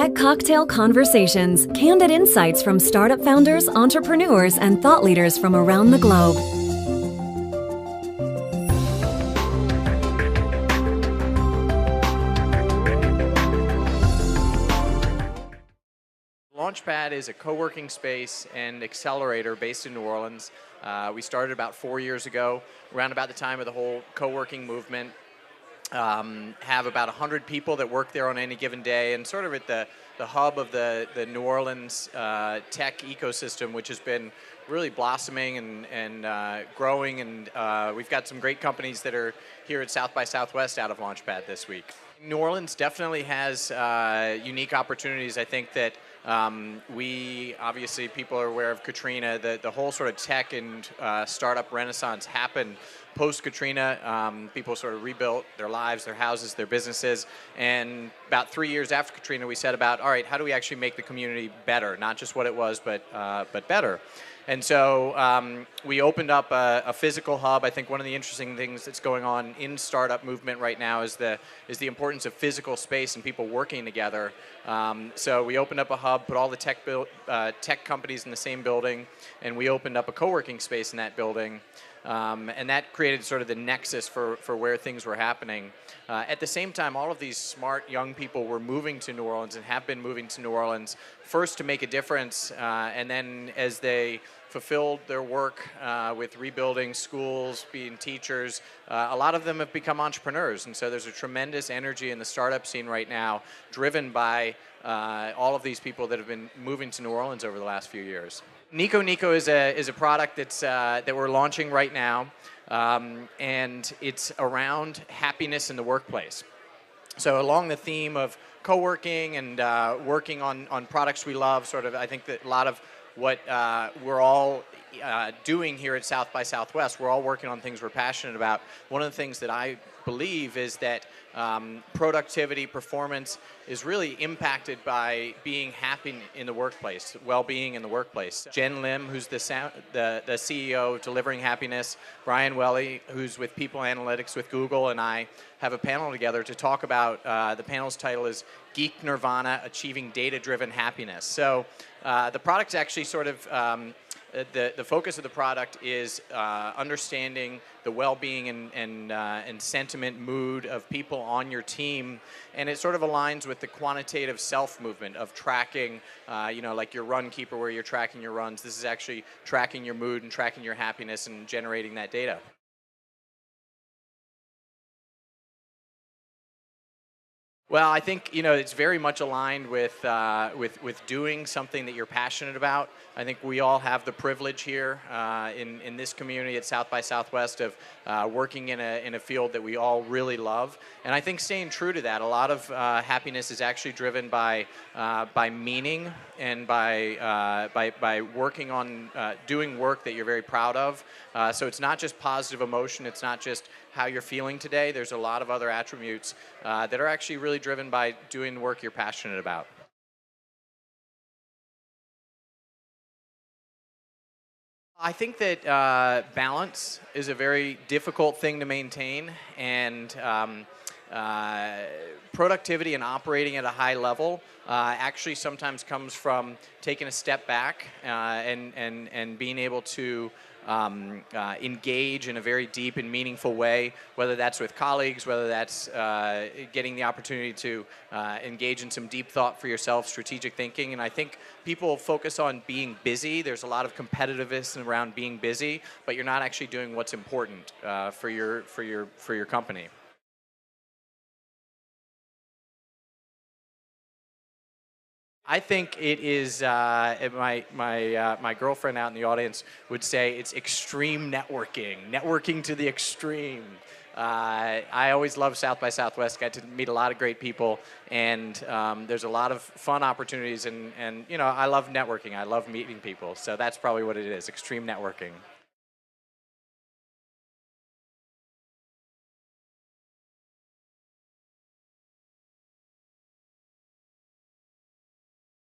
Tech Cocktail Conversations, candid insights from startup founders, entrepreneurs, and thought leaders from around the globe. Launchpad is a co-working space and accelerator based in New Orleans. We started about 4 years ago, around about the time of the whole co-working movement. Have about 100 people that work there on any given day, and sort of at the hub of the New Orleans tech ecosystem, which has been really blossoming and growing, and we've got some great companies that are here at South by Southwest out of Launchpad this week. New Orleans definitely has unique opportunities. I think that we, obviously, people are aware of Katrina. The whole sort of tech and startup renaissance happened post-Katrina. People sort of rebuilt their lives, their houses, their businesses, and about 3 years after Katrina, we set about, all right, how do we actually make the community better? Not just what it was, but better. And so we opened up a physical hub. I think one of the interesting things that's going on in startup movement right now is the importance of physical space and people working together. So we opened up a hub, put all the tech companies in the same building, and we opened up a co-working space in that building. And that created sort of the nexus for where things were happening. At the same time, all of these smart young people were moving to New Orleans and have been moving to New Orleans, first to make a difference, and then as they fulfilled their work with rebuilding schools, being teachers, a lot of them have become entrepreneurs. And so there's a tremendous energy in the startup scene right now, driven by all of these people that have been moving to New Orleans over the last few years. Niko is a product that we're launching right now, and it's around happiness in the workplace. So along the theme of co-working and working on products we love, sort of, I think that a lot of what we're all doing here at South by Southwest, we're all working on things we're passionate about. One of the things that I believe is that productivity, performance is really impacted by being happy in the workplace, well-being in the workplace. Jen Lim, who's the CEO of Delivering Happiness, Brian Welly, who's with People Analytics with Google, and I have a panel together to talk about, the panel's title is Geek Nirvana, Achieving Data-Driven Happiness. So the product's actually sort of, the focus of the product is understanding the well-being and sentiment, mood of people on your team, and it sort of aligns with the quantitative self movement of tracking, like your run keeper where you're tracking your runs. This is actually tracking your mood and tracking your happiness and generating that data. Well, I think it's very much aligned with doing something that you're passionate about. I think we all have the privilege here in this community at South by Southwest of working in a field that we all really love, and I think staying true to that. A lot of happiness is actually driven by meaning and by working on doing work that you're very proud of. So it's not just positive emotion. It's not just how you're feeling today. There's a lot of other attributes that are actually really driven by doing the work you're passionate about. I think that balance is a very difficult thing to maintain, and productivity and operating at a high level actually sometimes comes from taking a step back and being able to engage in a very deep and meaningful way, whether that's with colleagues, whether that's getting the opportunity to engage in some deep thought for yourself, strategic thinking. And I think people focus on being busy. There's a lot of competitiveness around being busy, but you're not actually doing what's important for your company. I think it is, my girlfriend out in the audience would say it's extreme networking to the extreme. I always love South by Southwest, got to meet a lot of great people, and there's a lot of fun opportunities, and I love networking, I love meeting people, so that's probably what it is, extreme networking.